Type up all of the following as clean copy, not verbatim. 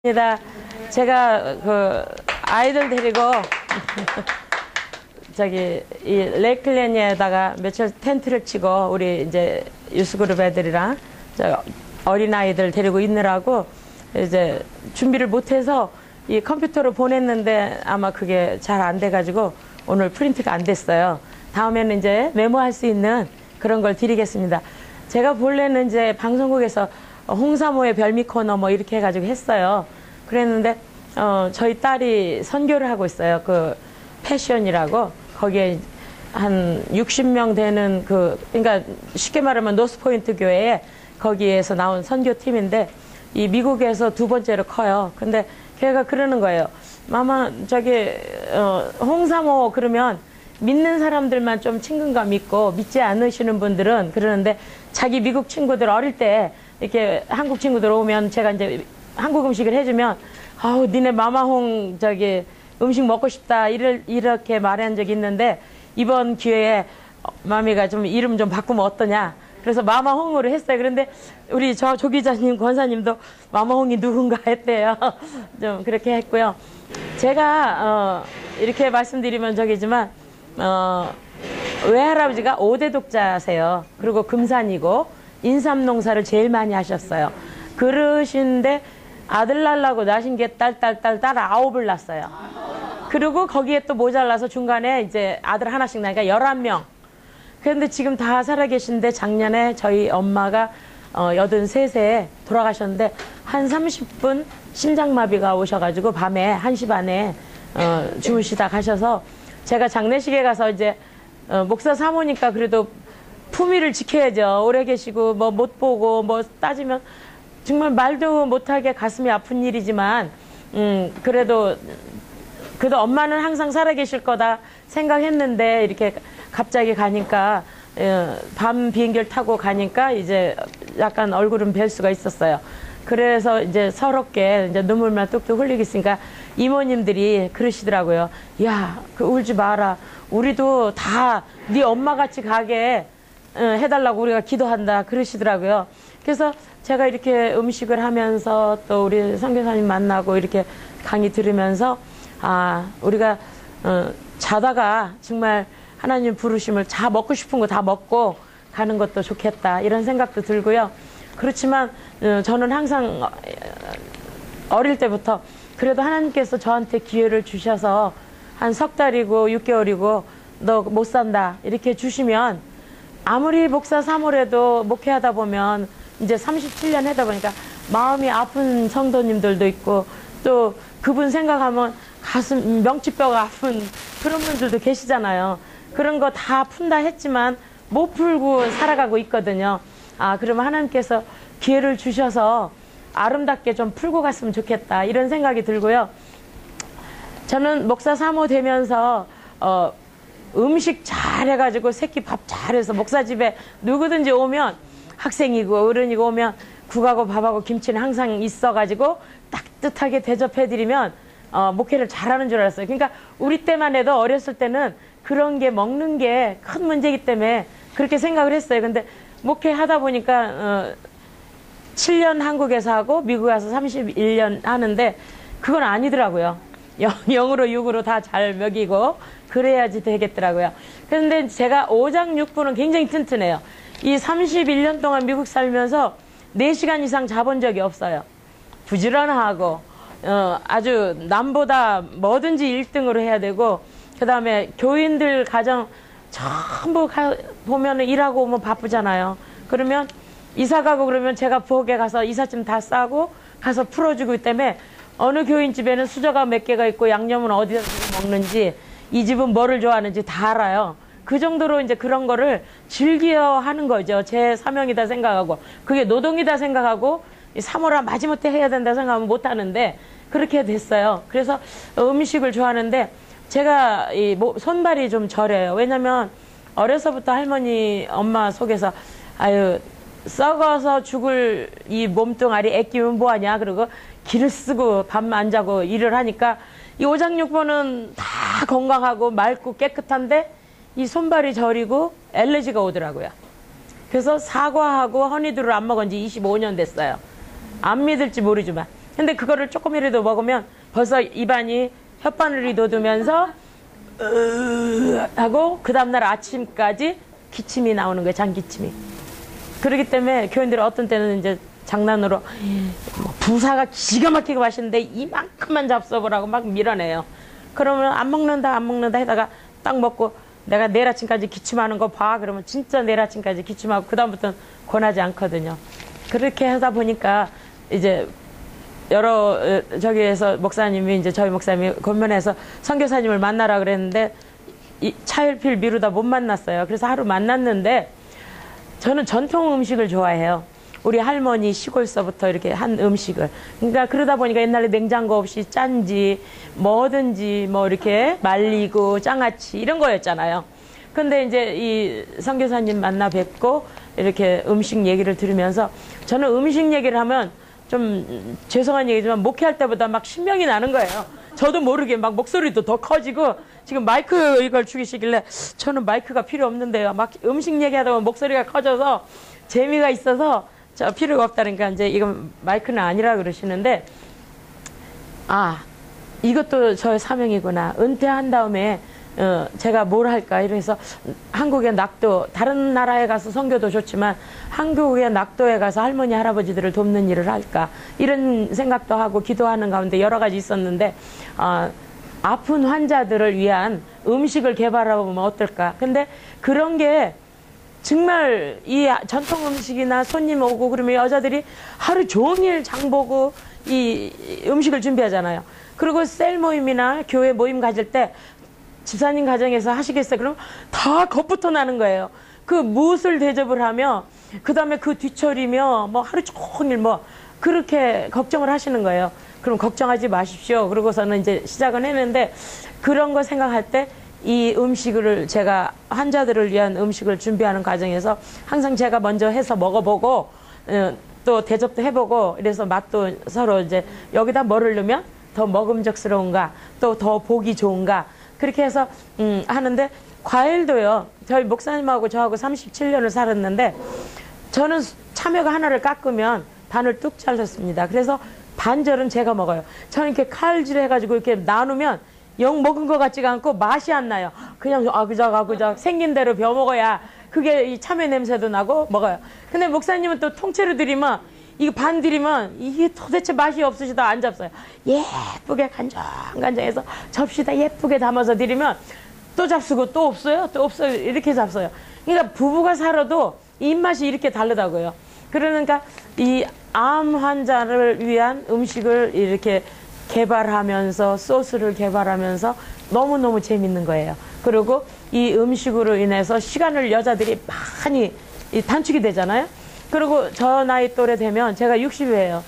입니다. 제가 그 아이들 데리고 저기 이 레이클랜드에다가 며칠 텐트를 치고 우리 이제 유스그룹 애들이랑 어린 아이들 데리고 있느라고 이제 준비를 못해서 이 컴퓨터로 보냈는데 아마 그게 잘 안 돼가지고 오늘 프린트가 안 됐어요. 다음에는 이제 메모할 수 있는 그런 걸 드리겠습니다. 제가 본래는 이제 방송국에서 홍사모의 별미 코너 뭐 이렇게 해가지고 했어요. 그랬는데 저희 딸이 선교를 하고 있어요. 그 패션이라고 거기에 한 60명 되는 그러니까 쉽게 말하면 노스포인트 교회에 거기에서 나온 선교팀인데 이 미국에서 두 번째로 커요. 근데 걔가 그러는 거예요. 마마 저기 홍사모 그러면 믿는 사람들만 좀 친근감 있고 믿지 않으시는 분들은 그러는데 자기 미국 친구들 어릴 때 이렇게 한국 친구들 오면 제가 이제 한국 음식을 해주면 아우 니네 마마홍 저기 음식 먹고 싶다 이렇게 말한 적이 있는데 이번 기회에 마미가 좀 이름 좀 바꾸면 어떠냐 그래서 마마홍으로 했어요. 그런데 우리 조 기자님 권사님도 마마홍이 누군가 했대요. 좀 그렇게 했고요. 제가 이렇게 말씀드리면 저기지만 외할아버지가 5대 독자세요. 그리고 금산이고 인삼농사를 제일 많이 하셨어요. 그러신데 아들 낳으려고 낳으신 게 딸 9을 낳았어요. 그리고 거기에 또 모자라서 중간에 이제 아들 하나씩 나니까 11명. 그런데 지금 다 살아계신데 작년에 저희 엄마가 83세에 돌아가셨는데 한 30분 심장마비가 오셔가지고 밤에 1시 반에 주무시다 가셔서 제가 장례식에 가서 이제 목사 사모니까 그래도 품위를 지켜야죠. 오래 계시고 뭐 못 보고 뭐 따지면 정말 말도 못하게 가슴이 아픈 일이지만 그래도 엄마는 항상 살아계실 거다 생각했는데 이렇게 갑자기 가니까 밤 비행기를 타고 가니까 이제 약간 얼굴은 뵐 수가 있었어요. 그래서 이제 서럽게 이제 눈물만 뚝뚝 흘리고 있으니까 이모님들이 그러시더라고요. 야, 울지 마라. 우리도 다 네 엄마같이 가게 해달라고 우리가 기도한다. 그러시더라고요. 그래서 제가 이렇게 음식을 하면서 또 우리 선교사님 만나고 이렇게 강의 들으면서 우리가 자다가 정말 하나님 부르심을 먹고 싶은 거 다 먹고 가는 것도 좋겠다 이런 생각도 들고요. 그렇지만 저는 항상 어릴 때부터 그래도 하나님께서 저한테 기회를 주셔서 한 석 달이고 6개월이고 너 못 산다 이렇게 주시면 아무리 목사 사모래도 목회하다 보면 이제 37년 하다 보니까 마음이 아픈 성도님들도 있고 또 그분 생각하면 가슴 명치뼈가 아픈 그런 분들도 계시잖아요. 그런 거 다 푼다 했지만 못 풀고 살아가고 있거든요. 그러면 하나님께서 기회를 주셔서 아름답게 좀 풀고 갔으면 좋겠다 이런 생각이 들고요. 저는 목사 사모 되면서 음식 잘해가지고 새끼 밥 잘해서 목사 집에 누구든지 오면 학생이고 어른이고 오면 국하고 밥하고 김치는 항상 있어가지고 따뜻하게 대접해드리면 목회를 잘하는 줄 알았어요. 그러니까 우리 때만 해도 어렸을 때는 그런 게 먹는 게 큰 문제이기 때문에 그렇게 생각을 했어요. 근데 목회하다 보니까 7년 한국에서 하고 미국 가서 31년 하는데 그건 아니더라고요. 0으로 6으로 다 잘 먹이고 그래야지 되겠더라고요. 그런데 제가 오장육부는 굉장히 튼튼해요. 이 31년 동안 미국 살면서 4시간 이상 자본 적이 없어요. 부지런하고 아주 남보다 뭐든지 1등으로 해야 되고 그 다음에 교인들 가정 전부 보면 일하고 오면 바쁘잖아요. 그러면 이사 가고 그러면 제가 부엌에 가서 이삿짐 다 싸고 가서 풀어주고 때문에 어느 교인 집에는 수저가 몇 개가 있고 양념은 어디서 먹는지 이 집은 뭐를 좋아하는지 다 알아요. 그 정도로 이제 그런 거를 즐겨 하는 거죠. 제 사명이다 생각하고 그게 노동이다 생각하고 사모라 마지못해 해야 된다 생각하면 못 하는데 그렇게 됐어요. 그래서 음식을 좋아하는데 제가 손발이 좀 저려요. 왜냐면 어려서부터 할머니 엄마 속에서 썩어서 죽을 이 몸뚱아리 애끼면 뭐하냐 그러고 기를 쓰고 밤 안 자고 일을 하니까 이 오장육부는 다 건강하고 맑고 깨끗한데 이 손발이 저리고 알레르기가 오더라고요. 그래서 사과하고 허니들을 안 먹은 지 25년 됐어요. 안 믿을지 모르지만 근데 그거를 조금이라도 먹으면 벌써 입안이 혓바늘이 돋으면서 하고 그 다음날 아침까지 기침이 나오는 거예요. 장기침이. 그렇기 때문에 교인들이 어떤 때는 이제 장난으로 부사가 기가 막히게 마시는데 이만큼만 잡숴보라고 막 밀어내요. 그러면 안 먹는다 안 먹는다 하다가 딱 먹고 내가 내일 아침까지 기침하는 거 봐. 그러면 진짜 내일 아침까지 기침하고 그 다음부터는 권하지 않거든요. 그렇게 하다 보니까 이제 여러 저기에서 목사님이 이제 저희 목사님이 권면해서 선교사님을 만나라 그랬는데 이 차일피일 미루다 못 만났어요. 그래서 하루 만났는데 저는 전통 음식을 좋아해요. 우리 할머니 시골서부터 이렇게 한 음식을. 그러니까 그러다 보니까 옛날에 냉장고 없이 짠지 뭐든지 뭐 이렇게 말리고 장아찌 이런 거였잖아요. 근데 이제 이 선교사님 만나 뵙고 이렇게 음식 얘기를 들으면서 저는 음식 얘기를 하면 좀 죄송한 얘기지만 목회할 때보다 막 신명이 나는 거예요. 저도 모르게 막 목소리도 더 커지고 지금 마이크 이걸 주시길래 저는 마이크가 필요 없는데요. 막 음식 얘기하다 보면 목소리가 커져서 재미가 있어서 저 필요가 없다니까 이제 이건 마이크는 아니라 그러시는데 아 이것도 저의 사명이구나. 은퇴한 다음에 제가 뭘 할까 이래서 한국의 낙도 다른 나라에 가서 선교도 좋지만 한국의 낙도에 가서 할머니 할아버지들을 돕는 일을 할까 이런 생각도 하고 기도하는 가운데 여러 가지 있었는데 아픈 환자들을 위한 음식을 개발해보면 어떨까. 근데 그런 게 정말 이 전통 음식이나 손님 오고 그러면 여자들이 하루 종일 장 보고 이 음식을 준비하잖아요. 그리고 셀 모임이나 교회 모임 가질 때 집사님 가정에서 하시겠어요? 그럼 다 겁부터 나는 거예요. 그 무엇을 대접을 하며 그 다음에 그 뒤처리며 뭐 하루 종일 뭐 그렇게 걱정을 하시는 거예요. 그럼 걱정하지 마십시오. 그러고서는 이제 시작은 했는데 그런 거 생각할 때 이 음식을 제가 환자들을 위한 음식을 준비하는 과정에서 항상 제가 먼저 해서 먹어보고 또 대접도 해보고 이래서 맛도 서로 이제 여기다 뭐를 넣으면 더 먹음직스러운가 또 더 보기 좋은가 그렇게 해서 하는데 과일도요. 저희 목사님하고 저하고 37년을 살았는데 저는 참외가 하나를 깎으면 반을 뚝 잘랐습니다. 그래서 반절은 제가 먹어요. 저는 이렇게 칼질 해가지고 이렇게 나누면 영 먹은 것 같지가 않고 맛이 안 나요. 그냥 아그작 생긴 대로 벼 먹어야 그게 이 참외 냄새도 나고 먹어요. 근데 목사님은 또 통째로 드리면 이거 반 드리면 이게 도대체 맛이 없으시다 안 잡숴요. 예쁘게 간장간장해서 접시다 예쁘게 담아서 드리면 또 잡수고 또 없어요. 또 없어요. 이렇게 잡숴요. 그러니까 부부가 살아도 입맛이 이렇게 다르다고요. 그러니까 이 암 환자를 위한 음식을 이렇게 개발하면서 소스를 개발하면서 너무너무 재밌는 거예요. 그리고 이 음식으로 인해서 시간을 여자들이 많이 단축이 되잖아요. 그리고 저 나이 또래 되면 제가 60이에요.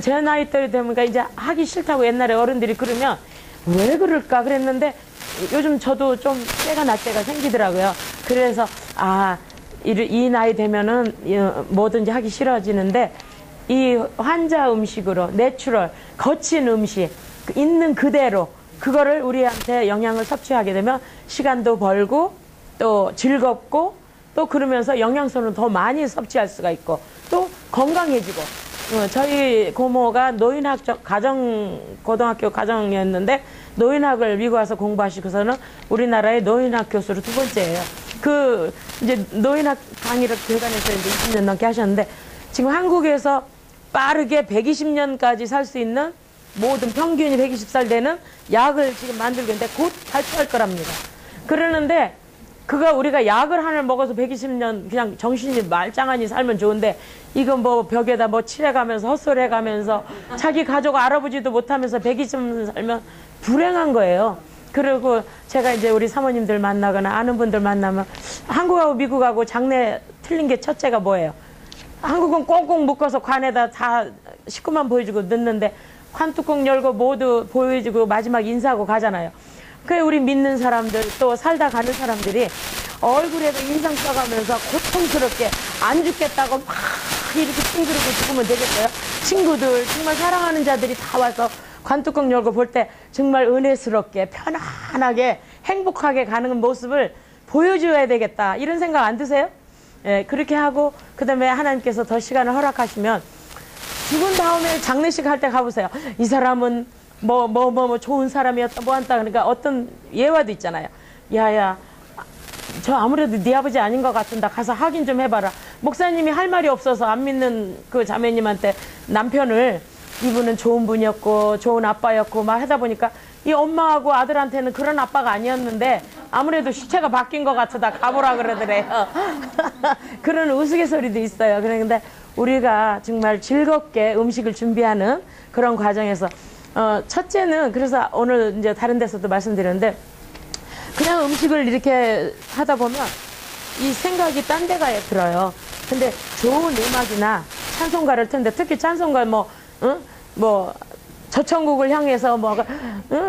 제 나이 또래 되면 이제 하기 싫다고 옛날에 어른들이 그러면 왜 그럴까 그랬는데 요즘 저도 좀 때가 날 때가 생기더라고요. 그래서 이 나이 되면은 뭐든지 하기 싫어지는데 이 환자 음식으로 내추럴 거친 음식 있는 그대로 그거를 우리한테 영양을 섭취하게 되면 시간도 벌고 또 즐겁고 또 그러면서 영양소는 더 많이 섭취할 수가 있고 또 건강해지고 저희 고모가 노인학 고등학교 가정이었는데 노인학을 미국 와서 공부하시고서는 우리나라의 노인학 교수로 두 번째예요. 그 이제 노인학 강의를 교단에서 이제 20년 넘게 하셨는데 지금 한국에서 빠르게 120년까지 살 수 있는 모든 평균이 120살 되는 약을 지금 만들고 있는데 곧 발표할 거랍니다. 그러는데 우리가 약을 하나를 먹어서 120년 그냥 정신이 말짱하니 살면 좋은데 이건 뭐 벽에다 뭐 칠해가면서 헛소리해가면서 자기 가족 알아보지도 못하면서 120년 살면 불행한 거예요. 그리고 제가 이제 우리 사모님들 만나거나 아는 분들 만나면 한국하고 미국하고 장래 틀린 게 첫째가 뭐예요? 한국은 꽁꽁 묶어서 관에다 다 식구만 보여주고 넣는데 관뚜껑 열고 모두 보여주고 마지막 인사하고 가잖아요. 그래 우리 믿는 사람들 또 살다 가는 사람들이 얼굴에도 인상 써가면서 고통스럽게 안 죽겠다고 막 이렇게 찡그리고 죽으면 되겠어요? 친구들 정말 사랑하는 자들이 다 와서 관뚜껑 열고 볼 때 정말 은혜스럽게 편안하게 행복하게 가는 모습을 보여줘야 되겠다 이런 생각 안 드세요? 예, 그렇게 하고 그 다음에 하나님께서 더 시간을 허락하시면 죽은 다음에 장례식 할 때 가보세요. 이 사람은 뭐 좋은 사람이었다 뭐 한다. 그러니까 어떤 예화도 있잖아요. 야야 저 아무래도 네 아버지 아닌 것 같은다. 가서 확인 좀 해봐라. 목사님이 할 말이 없어서 안 믿는 그 자매님한테 남편을 이분은 좋은 분이었고 좋은 아빠였고 막 하다 보니까 이 엄마하고 아들한테는 그런 아빠가 아니었는데 아무래도 시체가 바뀐 것 같다. 가보라 그러더래요. 그런 우스갯소리도 있어요. 그런데 우리가 정말 즐겁게 음식을 준비하는 그런 과정에서 첫째는 그래서 오늘 이제 다른 데서도 말씀드렸는데 그냥 음식을 이렇게 하다 보면 이 생각이 딴 데가 들어요. 근데 좋은 음악이나 찬송가를 듣는데 특히 찬송가 저천국을 향해서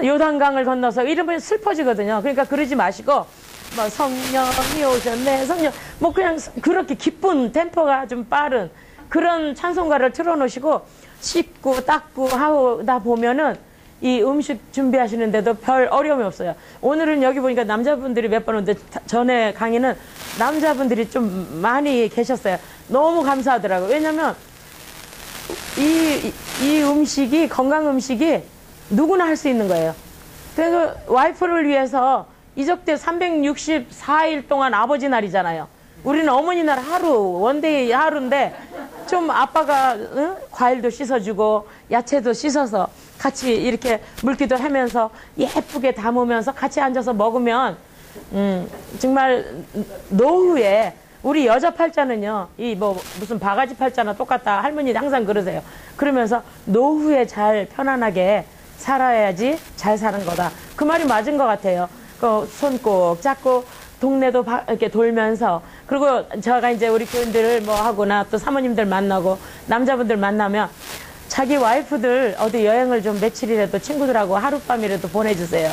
요단강을 건너서 이러면 슬퍼지거든요. 그러니까 그러지 마시고 성령이 오셨네 성령 그냥 그렇게 기쁜 템포가 좀 빠른 그런 찬송가를 틀어놓으시고 씻고 닦고 하다 보면은 이 음식 준비하시는데도 별 어려움이 없어요. 오늘은 여기 보니까 남자분들이 몇 번 오는데 전에 강의는 남자분들이 좀 많이 계셨어요. 너무 감사하더라고요. 왜냐면 이 음식이 건강 음식이 누구나 할 수 있는 거예요. 그래서 와이프를 위해서 이적대 364일 동안 아버지 날이잖아요. 우리는 어머니 날 하루 원데이 하루인데 좀 아빠가 과일도 씻어주고 야채도 씻어서 같이 이렇게 물기도 하면서 예쁘게 담으면서 같이 앉아서 먹으면 정말 노후에 우리 여자 팔자는요 무슨 바가지 팔자나 똑같다 할머니 항상 그러세요. 그러면서 노후에 잘 편안하게 살아야지 잘 사는 거다. 그 말이 맞은 것 같아요. 손 꼭 잡고 동네도 이렇게 돌면서 그리고 제가 이제 우리 교인들을 하거나 또 사모님들 만나고 남자분들 만나면 자기 와이프들 어디 여행을 좀 며칠이라도 친구들하고 하룻밤이라도 보내주세요.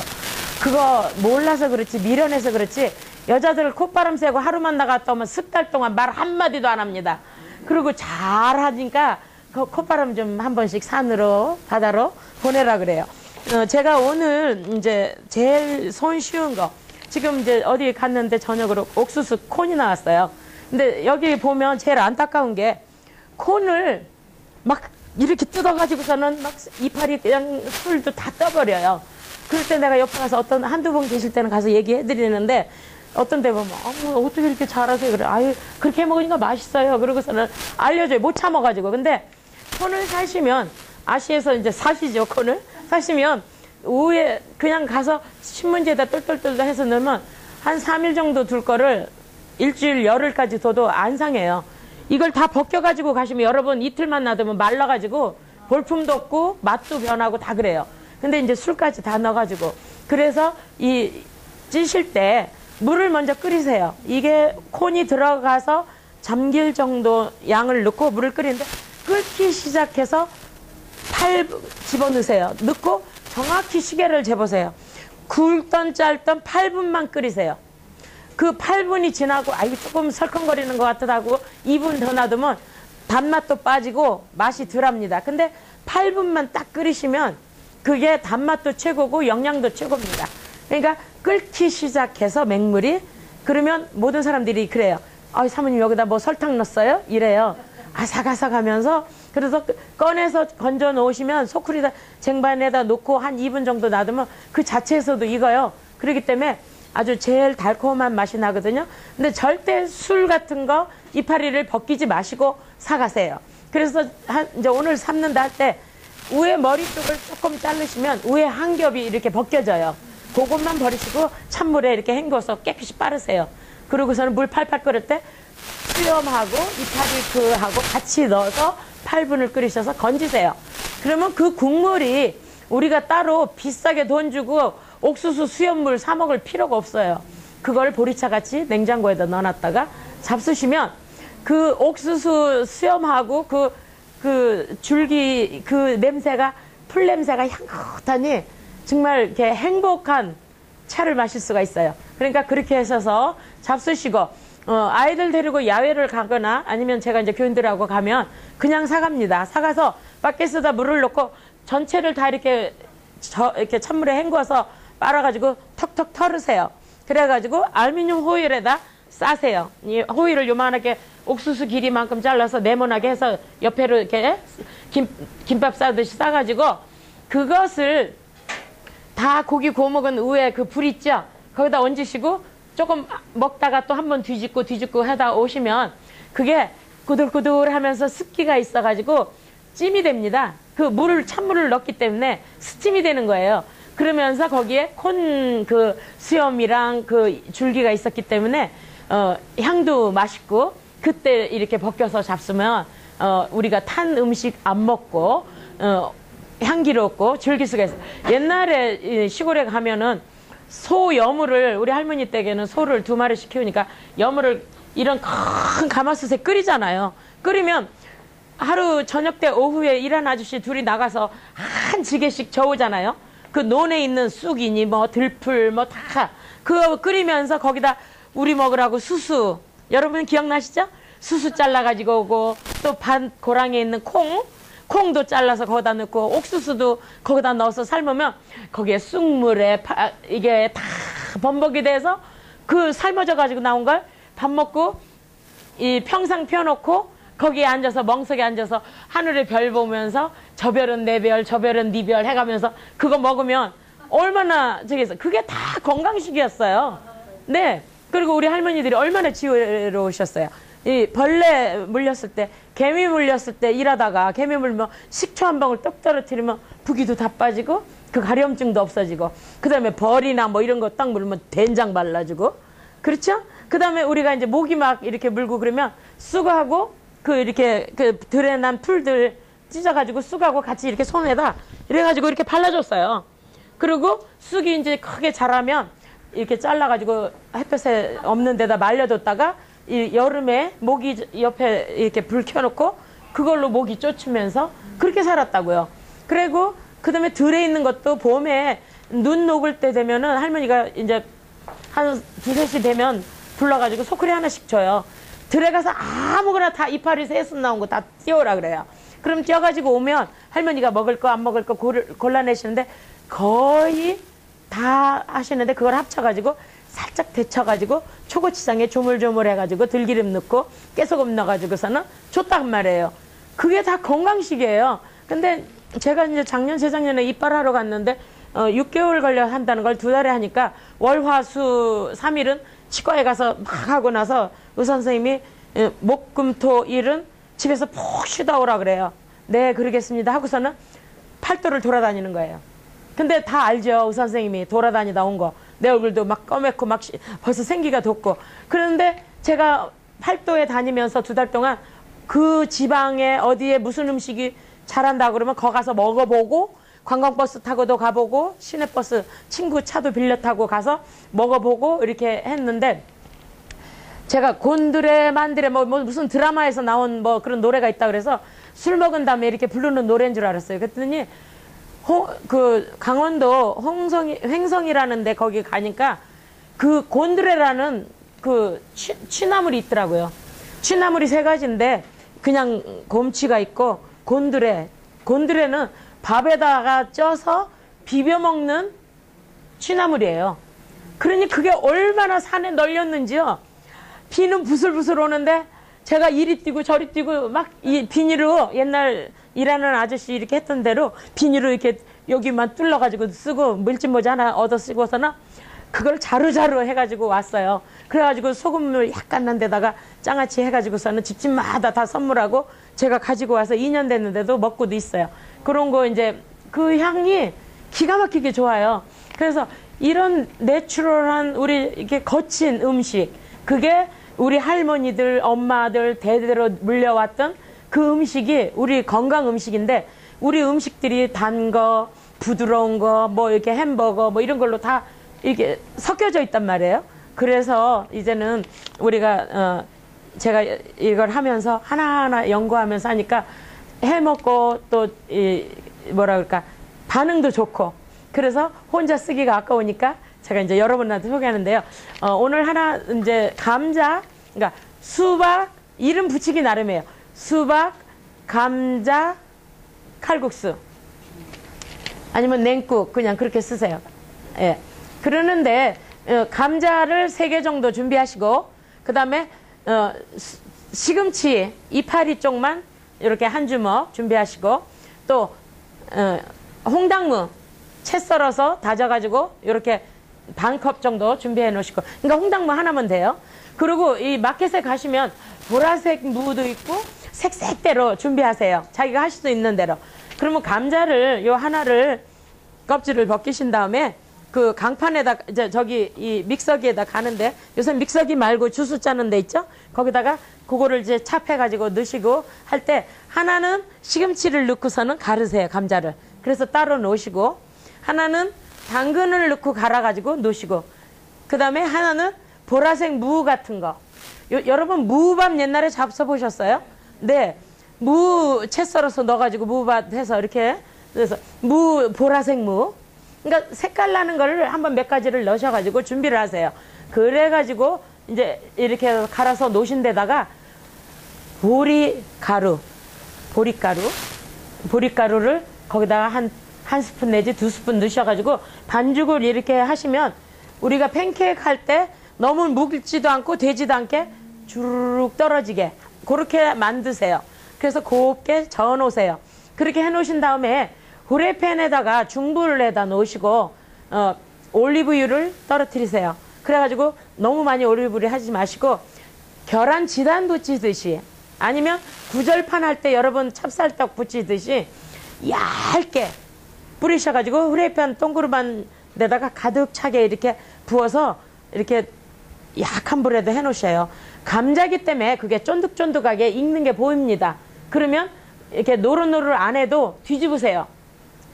그거 몰라서 그렇지 미련해서 그렇지 여자들 콧바람 쐬고 하루만 나갔다 오면 10달 동안 말 한마디도 안 합니다. 그리고 잘하니까 그 콧바람 좀 한 번씩 산으로 바다로 보내라 그래요. 제가 오늘 이제 제일 손쉬운 거 지금 이제 어디 갔는데 저녁으로 옥수수 콘이 나왔어요. 근데 여기 보면 제일 안타까운 게 콘을 막 이렇게 뜯어가지고서는 막 이파리 그냥 술도 다 떠버려요. 그럴 때 내가 옆에 가서 한두 분 계실 때는 가서 얘기해드리는데 어떤 데 보면 어떻게 이렇게 잘하세요? 그래. 아유 그렇게 먹으니까 맛있어요. 그러고서는 알려줘요. 못 참아가지고. 근데 콘을 사시면 아시에서 이제 사시죠. 콘을 사시면 우에 그냥 가서 신문지에다 똘똘똘 해서 넣으면 한 3일 정도 둘 거를 일주일 열흘까지 둬도 안 상해요. 이걸 다 벗겨가지고 가시면 여러분 이틀만 놔두면 말라가지고 볼품도 없고 맛도 변하고 다 그래요. 근데 이제 술까지 다 넣어가지고 그래서 찌실 때 물을 먼저 끓이세요. 이게 콘이 들어가서 잠길 정도 양을 넣고 물을 끓이는데 끓기 시작해서 8 집어넣으세요. 넣고 정확히 시계를 재보세요. 굵던 짧던 8분만 끓이세요. 그 8분이 지나고 이거 조금 설컹거리는 것 같기도 하고 2분 더 놔두면 단맛도 빠지고 맛이 덜합니다. 근데 8분만 딱 끓이시면 그게 단맛도 최고고 영양도 최고입니다. 그러니까 끓기 시작해서 맹물이 그러면 모든 사람들이 그래요. 사모님 여기다 뭐 설탕 넣었어요? 이래요. 아삭아삭하면서 그래서 꺼내서 건져 놓으시면 소쿠리다 쟁반에다 놓고 한 2분 정도 놔두면 그 자체에서도 익어요. 그렇기 때문에 아주 제일 달콤한 맛이 나거든요. 근데 절대 술 같은 거 이파리를 벗기지 마시고 사가세요. 그래서 이제 오늘 삶는다 할 때 위에 머리 쪽을 조금 자르시면 위에 한 겹이 이렇게 벗겨져요. 그것만 버리시고 찬물에 이렇게 헹궈서 깨끗이 빠르세요. 그러고서는 물 팔팔 끓을 때 수염하고 이파리 하고 같이 넣어서 8분을 끓이셔서 건지세요. 그러면 그 국물이 우리가 따로 비싸게 돈 주고 옥수수 수염물 사 먹을 필요가 없어요. 그걸 보리차 같이 냉장고에다 넣어놨다가 잡수시면 그 옥수수 수염하고 그 줄기 그 냄새가 풀 냄새가 향긋하니 정말 이렇게 행복한 차를 마실 수가 있어요. 그러니까 그렇게 하셔서 잡수시고 아이들 데리고 야외를 가거나 아니면 제가 이제 교인들하고 가면 그냥 사갑니다. 사가서 바켓에다 물을 넣고 전체를 다 이렇게 찬물에 헹궈서 빨아가지고 턱턱 털으세요. 그래가지고 알루미늄 호일에다 싸세요. 이 호일을 요만하게 옥수수 길이만큼 잘라서 네모나게 해서 옆에로 이렇게 김밥 싸듯이 싸가지고 그것을 다 고기 구워 먹은 위에 그 불 있죠? 거기다 얹으시고 조금 먹다가 또 한 번 뒤집고 하다 오시면 그게 구들구들 하면서 습기가 있어가지고 찜이 됩니다. 그 찬물을 넣기 때문에 스팀이 되는 거예요. 그러면서 거기에 그 수염이랑 그 줄기가 있었기 때문에 향도 맛있고 그때 이렇게 벗겨서 잡수면 우리가 탄 음식 안 먹고 향기롭고 즐길 수가 있어요. 옛날에 시골에 가면은 소 여물을 우리 할머니 댁에는 소를 2마리씩 키우니까 여물을 이런 큰 가마솥에 끓이잖아요. 끓이면 하루 저녁 때 오후에 일하는 아저씨 둘이 나가서 한 지게씩 저으잖아요. 그 논에 있는 쑥이니 뭐 들풀 뭐 다 그거 끓이면서 거기다 우리 먹으라고 수수 여러분 기억나시죠? 수수 잘라가지고 오고 또 반 고랑에 있는 콩도 잘라서 거기다 넣고 옥수수도 거기다 넣어서 삶으면 거기에 쑥물에 이게 다 범벅이 돼서 그 삶아져 가지고 나온 걸 밥 먹고 이 평상 펴놓고 거기에 앉아서 멍석에 앉아서 하늘의 별 보면서 저 별은 내 별, 저 별은 네 별 해가면서 그거 먹으면 얼마나 저기서 그게 다 건강식이었어요. 네. 그리고 우리 할머니들이 얼마나 지혜로우셨어요. 이 벌레 물렸을 때, 개미 물렸을 때 일하다가 개미 물면 식초 한 방울 떡 떨어뜨리면 부기도 다 빠지고 그 가려움증도 없어지고 그 다음에 벌이나 뭐 이런 거 딱 물면 된장 발라주고 그렇죠? 그 다음에 우리가 이제 모기 막 이렇게 물고 그러면 쑥하고 그 이렇게 그 들에 난 풀들 찢어가지고 쑥하고 같이 이렇게 손에다 이래가지고 이렇게 발라줬어요. 그리고 쑥이 이제 크게 자라면 이렇게 잘라가지고 햇볕에 없는 데다 말려뒀다가 이 여름에 모기 옆에 이렇게 불 켜놓고 그걸로 모기 쫓으면서 그렇게 살았다고요. 그리고 그 다음에 들에 있는 것도 봄에 눈 녹을 때 되면은 할머니가 이제 한 2, 3시 되면 불러가지고 소쿠리 하나씩 줘요. 들에 가서 아무거나 다 이파리 새순 나온 거 다 띄우라 그래요. 그럼 띄워가지고 오면 할머니가 먹을 거 안 먹을 거 골라내시는데 거의 다 하시는데 그걸 합쳐가지고 살짝 데쳐가지고 초고추장에 조물조물 해가지고 들기름 넣고 깨소금 넣어가지고서는 줬단 말이에요. 그게 다 건강식이에요. 근데 제가 이제 작년 재작년에 이빨하러 갔는데 6개월 걸려 한다는 걸 2달에 하니까 월화수 3일은 치과에 가서 막 하고 나서 의사 선생님이 목금토일은 집에서 푹 쉬다 오라 그래요. 네 그러겠습니다 하고서는 팔도를 돌아다니는 거예요. 근데 다 알죠. 의사 선생님이 돌아다니다 온 거. 내 얼굴도 막 검했고 막 벌써 생기가 돋고. 그런데 제가 팔도에 다니면서 2달 동안 그 지방에 어디에 무슨 음식이 잘한다 그러면 거 가서 먹어보고 관광버스 타고도 가보고 시내버스 친구 차도 빌려 타고 가서 먹어보고 이렇게 했는데 제가 곤드레 만드레 뭐 무슨 드라마에서 나온 뭐 그런 노래가 있다 그래서 술 먹은 다음에 이렇게 부르는 노래인 줄 알았어요. 그랬더니 그 강원도 횡성이라는데 거기 가니까 그 곤드레라는 그 취나물이 있더라고요. 취나물이 3가지인데 그냥 곰취가 있고 곤드레는 밥에다가 쪄서 비벼 먹는 취나물이에요. 그러니 그게 얼마나 산에 널렸는지요. 비는 부슬부슬 오는데 제가 이리 뛰고 저리 뛰고 막 이 비닐로 옛날 일하는 아저씨 이렇게 했던 대로 비닐로 이렇게 여기만 뚫러가지고 쓰고 물집모자 하나 얻어 쓰고서는 그걸 자루자루 해가지고 왔어요. 그래가지고 소금물 약간 난 데다가 장아찌 해가지고서는 집집마다 다 선물하고 제가 가지고 와서 2년 됐는데도 먹고도 있어요. 그런 거 이제 그 향이 기가 막히게 좋아요. 그래서 이런 내추럴한 우리 이렇게 거친 음식 그게 우리 할머니들 엄마들 대대로 물려왔던 그 음식이 우리 건강 음식인데 우리 음식들이 단 거 부드러운 거 뭐 이렇게 햄버거 뭐 이런 걸로 다 이렇게 섞여져 있단 말이에요. 그래서 이제는 우리가 제가 이걸 하면서 하나하나 연구하면서 하니까 해먹고 또 뭐라 그럴까 반응도 좋고 그래서 혼자 쓰기가 아까우니까 제가 이제 여러분한테 소개하는데요. 오늘 하나 이제 감자 그러니까 수박 이름 붙이기 나름이에요. 수박 감자 칼국수 아니면 냉국 그냥 그렇게 쓰세요. 예. 그러는데 감자를 3개 정도 준비하시고 그 다음에 시금치 이파리 쪽만 이렇게 한 주먹 준비하시고 또 홍당무 채 썰어서 다져가지고 이렇게 반 컵 정도 준비해 놓으시고, 그러니까 홍당무 하나면 돼요. 그리고 이 마켓에 가시면 보라색 무도 있고 색색대로 준비하세요. 자기가 할 수도 있는 대로. 그러면 감자를 요 하나를 껍질을 벗기신 다음에 그 강판에다 이제 저기 이 믹서기에다 가는데, 요새 믹서기 말고 주스 짜는 데 있죠? 거기다가 그거를 이제 찹해 가지고 넣으시고 할 때 하나는 시금치를 넣고서는 가르세요, 감자를. 그래서 따로 놓으시고, 하나는 당근을 넣고 갈아 가지고 놓으시고, 그다음에 하나는 보라색 무 같은 거. 여러분 무밥 옛날에 잡숴 보셨어요? 네. 무 채 썰어서 넣어 가지고 무밥 해서 이렇게, 그래서 보라색 무. 그러니까 색깔 나는 거를 한번 몇 가지를 넣으셔가지고 준비를 하세요. 그래가지고 이제 이렇게 갈아서 놓으신 데다가 보리가루를 거기다가 한 스푼 내지 두 스푼 넣으셔가지고 반죽을 이렇게 하시면 우리가 팬케이크 할 때 너무 묵지도 않고 되지도 않게 주르륵 떨어지게 그렇게 만드세요. 그래서 곱게 저어 놓으세요. 그렇게 해 놓으신 다음에 후라이팬에다가 중불에다 놓으시고 올리브유를 떨어뜨리세요. 그래가지고 너무 많이 올리브유를 하지 마시고 계란 지단 부치듯이, 아니면 구절판 할 때 여러분 찹쌀떡 부치듯이 얇게 뿌리셔가지고 후라이팬 동그란 데다가 가득 차게 이렇게 부어서 이렇게 약한 불에다 해 놓으셔요. 감자기 때문에 그게 쫀득쫀득하게 익는 게 보입니다. 그러면 이렇게 노릇노릇 안 해도 뒤집으세요.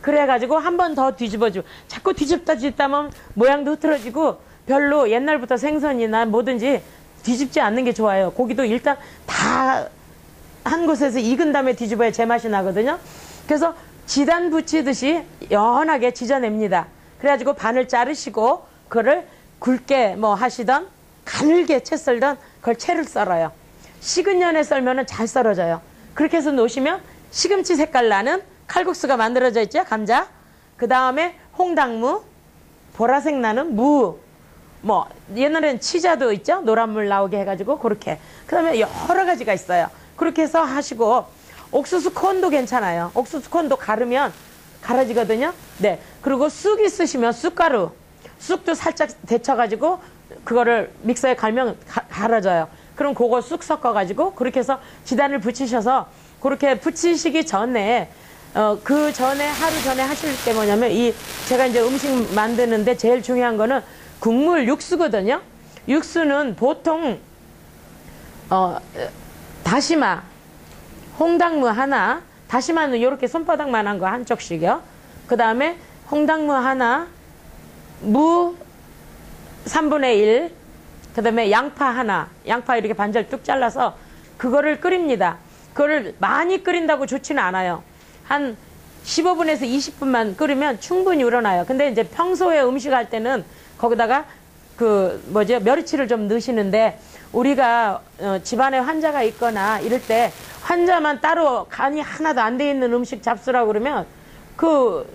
그래가지고 한 번 더 뒤집어주고, 자꾸 뒤집다면 모양도 흐트러지고 별로 옛날부터 생선이나 뭐든지 뒤집지 않는 게 좋아요. 고기도 일단 다 한 곳에서 익은 다음에 뒤집어야 제맛이 나거든요. 그래서 지단 부치듯이 연하게 지져냅니다. 그래가지고 반을 자르시고 그거를 굵게 뭐 하시던 가늘게 채 썰던 그걸 채를 썰어요. 식은 년에 썰면은 잘 썰어져요. 그렇게 해서 놓으시면 시금치 색깔 나는 칼국수가 만들어져 있죠. 감자. 그 다음에 홍당무, 보라색 나는 무, 뭐 옛날에는 치자도 있죠. 노란물 나오게 해가지고 그렇게. 그 다음에 여러 가지가 있어요. 그렇게 해서 하시고, 옥수수 콘도 괜찮아요. 옥수수 콘도 갈으면 갈아지거든요. 네. 그리고 쑥 있으시면 쑥가루, 쑥도 살짝 데쳐가지고 그거를 믹서에 갈면 갈아져요. 그럼 그거 쑥 섞어가지고 그렇게 해서 지단을 붙이셔서, 그렇게 붙이시기 전에 그 전에 하루 전에 하실 게 뭐냐면, 제가 이제 음식 만드는데 제일 중요한 거는 국물 육수거든요. 육수는 보통 다시마, 홍당무 하나, 다시마는 이렇게 손바닥만한 거 한 쪽씩이요. 그 다음에 홍당무 하나, 무 3분의 1, 그 다음에 양파 하나, 양파 이렇게 반절 뚝 잘라서 그거를 끓입니다. 그거를 많이 끓인다고 좋지는 않아요. 한 15분에서 20분만 끓이면 충분히 우러나요. 근데 이제 평소에 음식할 때는 거기다가 멸치를 좀 넣으시는데, 우리가 집안에 환자가 있거나 이럴 때 환자만 따로 간이 하나도 안 돼 있는 음식 잡수라고 그러면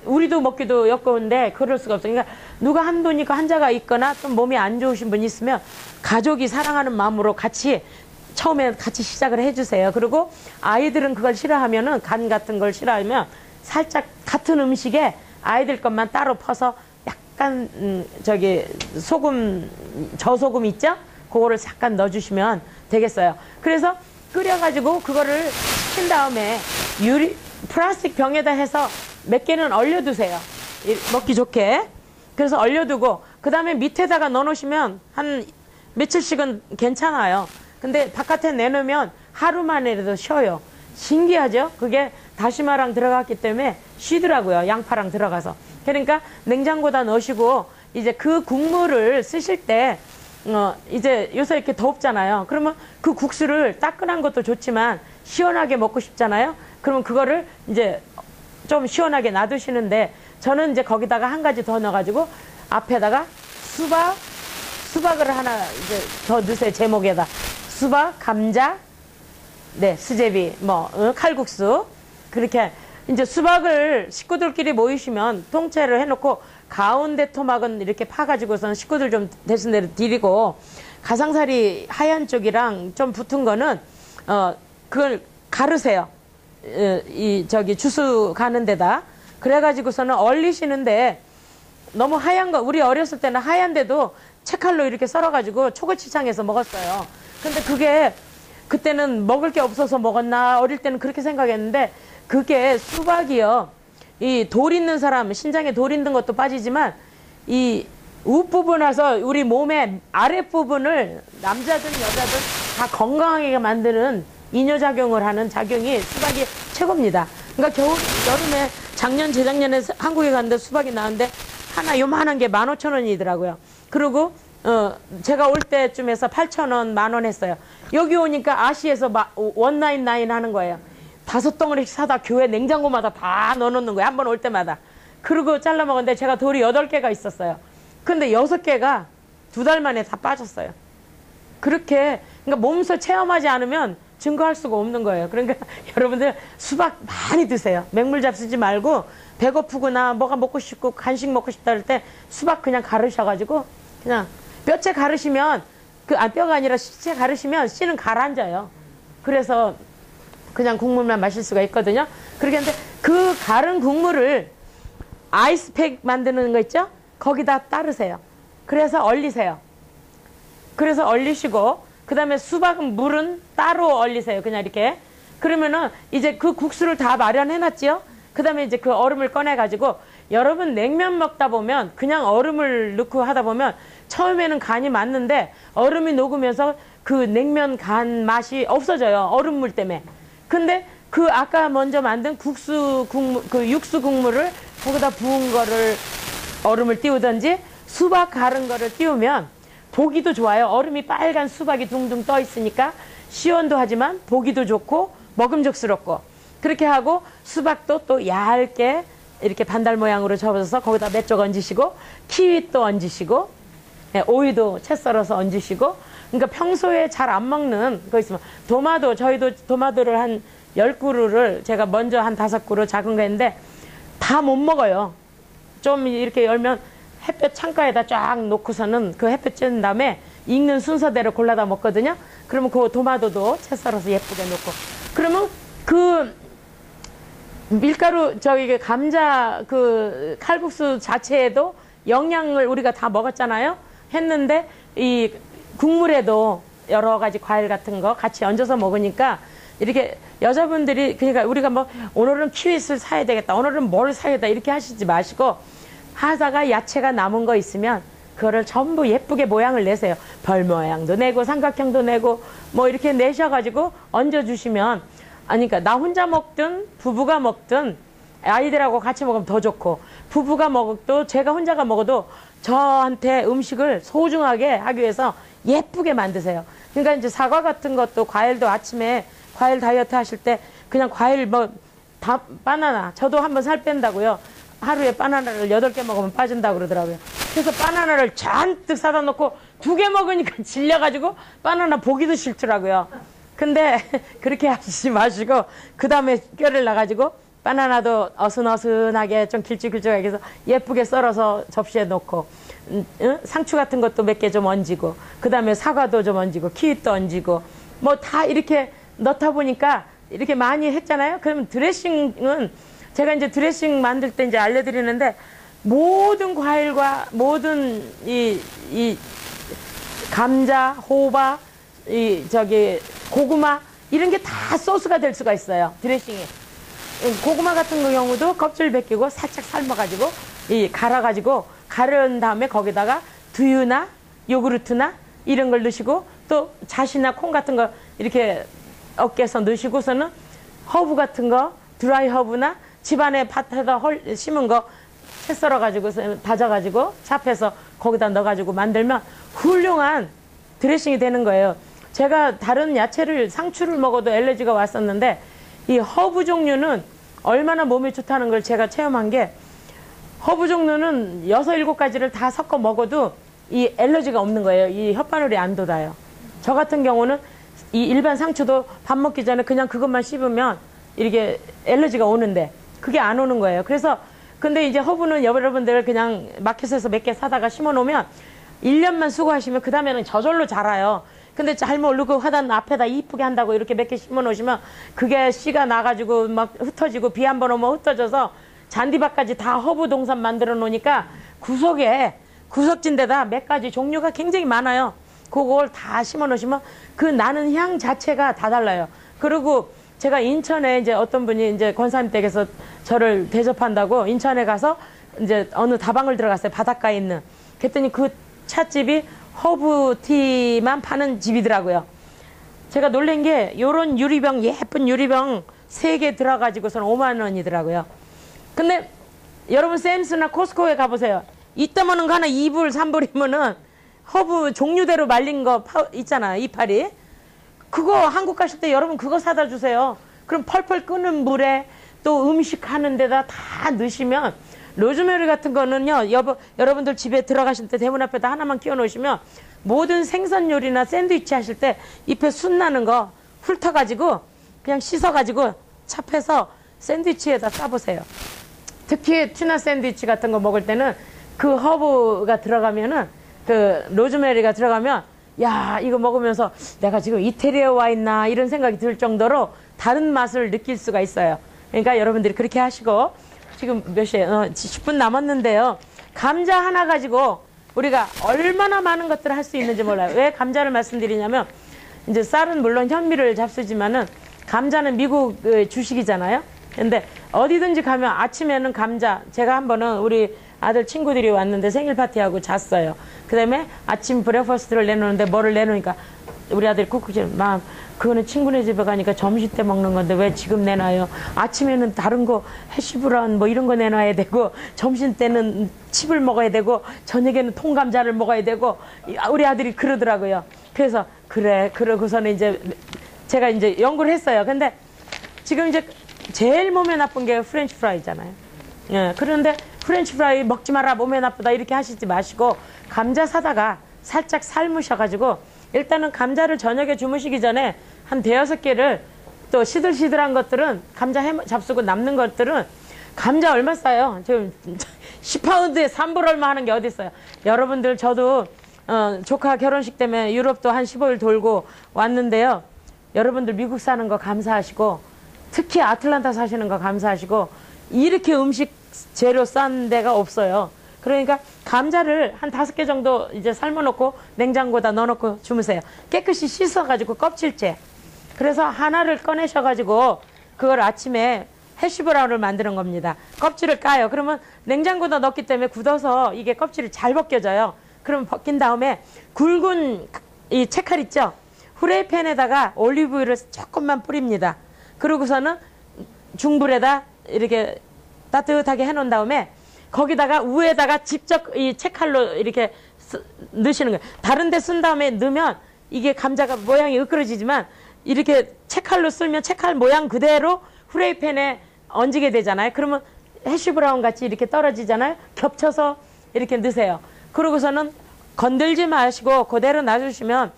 우리도 먹기도 역겨운데 그럴 수가 없어요. 그러니까 누가 한 분이니까 환자가 있거나 좀 몸이 안 좋으신 분이 있으면 가족이 사랑하는 마음으로 처음에 같이 시작을 해주세요. 그리고 아이들은 그걸 싫어하면은, 간 같은 걸 싫어하면 살짝 같은 음식에 아이들 것만 따로 퍼서 약간 저소금 있죠? 그거를 잠깐 넣어주시면 되겠어요. 그래서 끓여가지고 그거를 식힌 다음에 플라스틱 병에다 해서 몇 개는 얼려두세요. 먹기 좋게. 그래서 얼려두고 그 다음에 밑에다가 넣어놓으시면 한 며칠씩은 괜찮아요. 근데 바깥에 내놓으면 하루 만에라도 쉬어요. 신기하죠? 그게 다시마랑 들어갔기 때문에 쉬더라고요. 양파랑 들어가서. 그러니까 냉장고에다 넣으시고, 이제 그 국물을 쓰실 때 이제 요새 이렇게 덥잖아요. 그러면 그 국수를 따끈한 것도 좋지만 시원하게 먹고 싶잖아요. 그러면 그거를 이제 좀 시원하게 놔두시는데, 저는 이제 거기다가 한 가지 더 넣어가지고 앞에다가 수박을 하나 이제 더 넣으세요. 제목에다 수박, 감자, 네, 수제비, 칼국수. 그렇게 이제 수박을 식구들끼리 모이시면 통째로 해놓고 가운데 토막은 이렇게 파가지고선 식구들 좀 대신 대로 드리고, 가상살이 하얀 쪽이랑 좀 붙은 거는 그걸 가르세요. 저기 주스 가는 데다. 그래가지고서는 얼리시는데 너무 하얀 거, 우리 어렸을 때는 하얀데도 채칼로 이렇게 썰어가지고 초고추장해서 먹었어요. 근데 그게 그때는 먹을 게 없어서 먹었나 어릴 때는 그렇게 생각했는데 그게 수박이요. 이 돌 있는 사람, 신장에 돌 있는 것도 빠지지만 이 윗부분에서 우리 몸의 아랫부분을 남자든 여자든 다 건강하게 만드는 이뇨작용을 하는 작용이 수박이 최고입니다. 그러니까 겨울, 여름에 작년, 재작년에 한국에 갔는데 수박이 나왔는데 하나 요만한 게 15,000원이더라고요. 그리고 제가 올 때쯤에서 8,000원, 10,000원 했어요. 여기 오니까 아시에서 199 하는 거예요. 5덩어리씩 사다 교회 냉장고마다 다 넣어놓는 거예요. 한 번 올 때마다. 그리고 잘라 먹었는데 제가 돌이 8개가 있었어요. 근데 6개가 2달 만에 다 빠졌어요. 그렇게, 그러니까 몸소 체험하지 않으면 증거할 수가 없는 거예요. 그러니까 여러분들 수박 많이 드세요. 맹물 잡수지 말고 배고프거나 뭐가 먹고 싶고 간식 먹고 싶다 할 때 수박 그냥 가르셔가지고 그냥 뼈째 가르시면 뼈가 아니라 씨째 가르시면 씨는 가라앉아요. 그래서 그냥 국물만 마실 수가 있거든요. 그렇게 하는데 그 가른 국물을 아이스팩 만드는 거 있죠? 거기다 따르세요. 그래서 얼리세요. 그래서 얼리시고 그 다음에 수박은 물은 따로 얼리세요. 그냥 이렇게. 그러면은 이제 그 국수를 다 마련해 놨지요? 그 다음에 이제 그 얼음을 꺼내 가지고 여러분 냉면 먹다 보면 그냥 얼음을 넣고 하다 보면 처음에는 간이 맞는데 얼음이 녹으면서 그 냉면 간 맛이 없어져요. 얼음물 때문에. 근데 그 아까 먼저 만든 국수 국물, 그 육수 국물을 거기다 부은 거를 얼음을 띄우든지 수박 가른 거를 띄우면 보기도 좋아요. 얼음이 빨간 수박이 둥둥 떠 있으니까 시원도 하지만 보기도 좋고 먹음직스럽고 그렇게 하고 수박도 또 얇게 이렇게 반달 모양으로 접어서 거기다 몇 쪽 얹으시고 키위 또 얹으시고 오이도 채 썰어서 얹으시고 그러니까 평소에 잘 안 먹는 거 있으면 도마도 저희도 도마도를 한 10그루를 제가 먼저 한 5그루 작은 거 했는데 다 못 먹어요. 좀 이렇게 열면 햇볕 창가에다 쫙 놓고서는 그 햇볕 쬐는 다음에 익는 순서대로 골라다 먹거든요. 그러면 그 도마도도 채 썰어서 예쁘게 놓고 그러면 그 밀가루 저기 감자 그 칼국수 자체에도 영양을 우리가 다 먹었잖아요. 했는데 이 국물에도 여러 가지 과일 같은 거 같이 얹어서 먹으니까 이렇게 여자분들이 그러니까 우리가 뭐 오늘은 키위를 사야 되겠다 오늘은 뭘 사야겠다 이렇게 하시지 마시고 하다가 야채가 남은 거 있으면 그거를 전부 예쁘게 모양을 내세요. 별 모양도 내고 삼각형도 내고 뭐 이렇게 내셔가지고 얹어주시면 아니 그러니까 나 혼자 먹든 부부가 먹든 아이들하고 같이 먹으면 더 좋고 부부가 먹어도 제가 혼자가 먹어도 저한테 음식을 소중하게 하기 위해서 예쁘게 만드세요. 그러니까 이제 사과 같은 것도 과일도 아침에 과일 다이어트 하실 때 그냥 과일 뭐 다 바나나 저도 한번 살 뺀다고요. 하루에 바나나를 8개 먹으면 빠진다고 그러더라고요. 그래서 바나나를 잔뜩 사다 놓고 2개 먹으니까 질려가지고 바나나 보기도 싫더라고요. 근데 그렇게 하시지 마시고 그 다음에 뼈를 놔가지고 바나나도 어순어순하게 좀 길쭉길쭉하게 해서 예쁘게 썰어서 접시에 놓고 상추 같은 것도 몇 개 좀 얹고 그 다음에 사과도 좀 얹고 키위도 얹고 뭐 다 이렇게 넣다 보니까 이렇게 많이 했잖아요. 그러면 드레싱은 제가 이제 드레싱 만들 때 이제 알려드리는데 모든 과일과 모든 이 감자, 호박, 고구마 이런 게 다 소스가 될 수가 있어요. 드레싱이. 고구마 같은 경우도 껍질 벗기고 살짝 삶아가지고 갈아가지고 가른 다음에 거기다가 두유나 요구르트나 이런 걸 넣으시고 또 잣이나 콩 같은 거 이렇게 어깨에서 넣으시고서는 허브 같은 거 드라이 허브나 집안에 밭에다 심은 거 채 썰어가지고 다져가지고 찹해서 거기다 넣어가지고 만들면 훌륭한 드레싱이 되는 거예요. 제가 다른 야채를 상추를 먹어도 알레르기가 왔었는데 이 허브 종류는 얼마나 몸에 좋다는 걸 제가 체험한 게 허브 종류는 6, 7가지를 다 섞어 먹어도 이 알레르기가 없는 거예요. 이 혓바늘이 안 돋아요. 저 같은 경우는 이 일반 상추도 밥 먹기 전에 그냥 그것만 씹으면 이렇게 알레르기가 오는데 그게 안 오는 거예요. 그래서 근데 이제 허브는 여러분들 그냥 마켓에서 몇 개 사다가 심어 놓으면 1년만 수고하시면 그 다음에는 저절로 자라요. 근데 잘 모르고 화단 앞에다 이쁘게 한다고 이렇게 몇 개 심어 놓으시면 그게 씨가 나가지고 막 흩어지고 비 한 번 오면 흩어져서 잔디밭까지 다 허브 동산 만들어 놓으니까 구석에 구석진 데다 몇 가지 종류가 굉장히 많아요. 그걸 다 심어 놓으시면 그 나는 향 자체가 다 달라요. 그리고 제가 인천에 이제 어떤 분이 이제 권사님 댁에서 저를 대접한다고 인천에 가서 이제 어느 다방을 들어갔어요. 바닷가에 있는. 그랬더니 그 찻집이 허브티만 파는 집이더라고요. 제가 놀란 게 요런 유리병, 예쁜 유리병 3개 들어가지고서는 5만 원이더라고요. 근데 여러분 샘스나 코스코에 가보세요. 이따만한 거 하나 2불, 3불이면은 허브 종류대로 말린 거 있잖아요. 이파리. 그거 한국 가실 때 여러분 그거 사다 주세요. 그럼 펄펄 끓는 물에 또 음식 하는 데다 다 넣으시면 로즈메리 같은 거는요. 여러분들 집에 들어가실 때 대문 앞에다 하나만 끼워 놓으시면 모든 생선 요리나 샌드위치 하실 때 잎에 순 나는 거 훑어가지고 그냥 씻어가지고 찹해서 샌드위치에다 싸보세요. 특히 튜나 샌드위치 같은 거 먹을 때는 그 허브가 들어가면은 그 로즈메리가 들어가면 야 이거 먹으면서 내가 지금 이태리에 와 있나 이런 생각이 들 정도로 다른 맛을 느낄 수가 있어요. 그러니까 여러분들이 그렇게 하시고 지금 몇 시에 10분 남았는데요. 감자 하나 가지고 우리가 얼마나 많은 것들을 할 수 있는지 몰라요. 왜 감자를 말씀드리냐면 이제 쌀은 물론 현미를 잡수지만은 감자는 미국 주식이잖아요. 근데 어디든지 가면 아침에는 감자. 제가 한 번은 우리 아들 친구들이 왔는데 생일 파티하고 잤어요. 그 다음에 아침 브레이퍼스트를 내놓는데 뭐를 내놓으니까 우리 아들이 쿡쿡질 막 그거는 친구네 집에 가니까 점심 때 먹는 건데 왜 지금 내놔요? 아침에는 다른 거 해시브라운 뭐 이런 거 내놔야 되고 점심 때는 칩을 먹어야 되고 저녁에는 통감자를 먹어야 되고 우리 아들이 그러더라고요. 그래서 그래 그러고서는 이제 제가 이제 연구를 했어요. 근데 지금 이제 제일 몸에 나쁜 게 프렌치 프라이잖아요. 예, 그런데 프렌치 프라이 먹지 마라 몸에 나쁘다 이렇게 하시지 마시고 감자 사다가 살짝 삶으셔가지고 일단은 감자를 저녁에 주무시기 전에 한 5개를 또 시들시들한 것들은 감자 잡수고 남는 것들은 감자 얼마 싸요? 지금 10파운드에 3불 얼마 하는 게 어디 있어요? 여러분들 저도 조카 결혼식 때문에 유럽도 한 15일 돌고 왔는데요. 여러분들 미국 사는 거 감사하시고 특히 아틀란타 사시는 거 감사하시고 이렇게 음식 재료 싼 데가 없어요. 그러니까 감자를 한 5개 정도 이제 삶아놓고 냉장고에다 넣어놓고 주무세요. 깨끗이 씻어가지고 껍질째. 그래서 하나를 꺼내셔가지고 그걸 아침에 해시브라운을 만드는 겁니다. 껍질을 까요. 그러면 냉장고에다 넣기 때문에 굳어서 이게 껍질이 잘 벗겨져요. 그러면 벗긴 다음에 굵은 이 채칼 있죠? 후라이팬에다가 올리브유를 조금만 뿌립니다. 그러고서는 중불에다 이렇게 따뜻하게 해놓은 다음에 거기다가 위에다가 직접 이 채칼로 이렇게 넣으시는 거예요. 다른 데 쓴 다음에 넣으면 이게 감자가 모양이 으끄러지지만 이렇게 채칼로 쓸면 채칼 모양 그대로 후라이팬에 얹게 되잖아요. 그러면 해시브라운 같이 이렇게 떨어지잖아요. 겹쳐서 이렇게 넣으세요. 그러고서는 건들지 마시고 그대로 놔주시면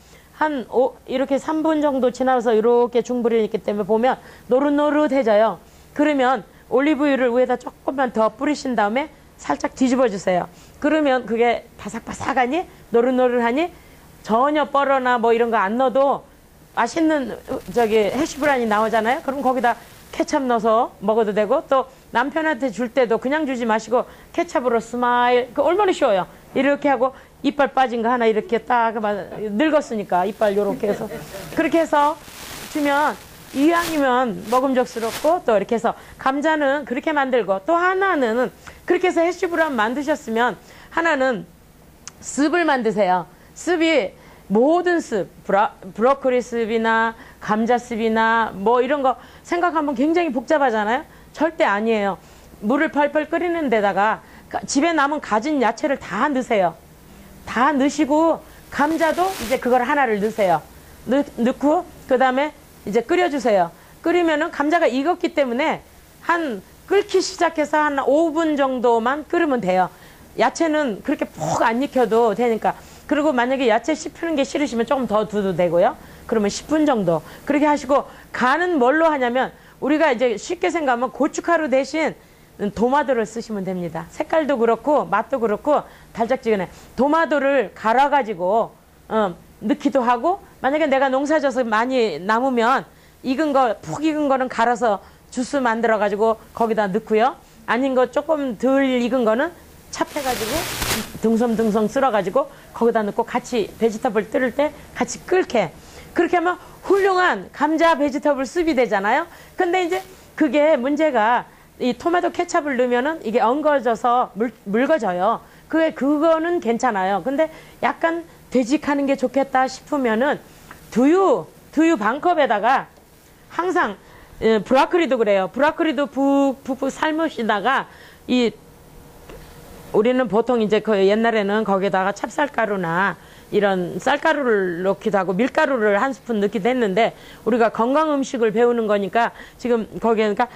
이렇게 3분 정도 지나서 이렇게 중불이 있기 때문에 보면 노릇노릇해져요. 그러면 올리브유를 위에다 조금만 더 뿌리신 다음에 살짝 뒤집어 주세요. 그러면 그게 바삭바삭하니 노릇노릇하니 전혀 뻘어나 뭐 이런 거 안 넣어도 맛있는 해시브라운이 나오잖아요. 그럼 거기다 케찹 넣어서 먹어도 되고 또 남편한테 줄 때도 그냥 주지 마시고 케찹으로 스마일 얼마나 쉬워요. 이렇게 하고 이빨 빠진 거 하나 이렇게 딱 늙었으니까 이빨 요렇게 해서 그렇게 해서 주면 이왕이면 먹음직스럽고 또 이렇게 해서 감자는 그렇게 만들고 또 하나는 그렇게 해서 해시브라운 만드셨으면 하나는 습을 만드세요. 습이 모든 습, 브로콜리 습이나 감자 습이나 뭐 이런 거 생각하면 굉장히 복잡하잖아요. 절대 아니에요. 물을 펄펄 끓이는 데다가 집에 남은 가진 야채를 다 넣으세요. 다 넣으시고 감자도 이제 그걸 하나를 넣으세요. 넣고 그 다음에 이제 끓여주세요. 끓이면은 감자가 익었기 때문에 끓기 시작해서 한 5분 정도만 끓으면 돼요. 야채는 그렇게 푹 안 익혀도 되니까. 그리고 만약에 야채 씹히는 게 싫으시면 조금 더 두도 되고요. 그러면 10분 정도. 그렇게 하시고 간은 뭘로 하냐면 우리가 이제 쉽게 생각하면 고춧가루 대신 도마도를 쓰시면 됩니다. 색깔도 그렇고 맛도 그렇고 달짝지근해. 도마도를 갈아가지고 넣기도 하고 만약에 내가 농사져서 많이 남으면 익은 거, 푹 익은 거는 갈아서 주스 만들어 가지고 거기다 넣고요. 아닌 거 조금 덜 익은 거는 찹해가지고 듬성듬성 쓸어가지고 거기다 넣고 같이 베지터블 끓일 때 같이 끓게. 그렇게 하면 훌륭한 감자 베지터블 숲이 되잖아요. 근데 이제 그게 문제가 이 토마토 케찹을 넣으면은 이게 엉거져서 묽어져요. 그거는 괜찮아요. 근데 약간 되직하는 게 좋겠다 싶으면은 두유 반 컵에다가 항상 브로콜리도 그래요. 브로콜리도 푹푹 삶으시다가 우리는 보통 이제 그 옛날에는 거기다가 찹쌀가루나 이런 쌀가루를 넣기도 하고 밀가루를 한 스푼 넣기도 했는데 우리가 건강 음식을 배우는 거니까 지금 거기에니까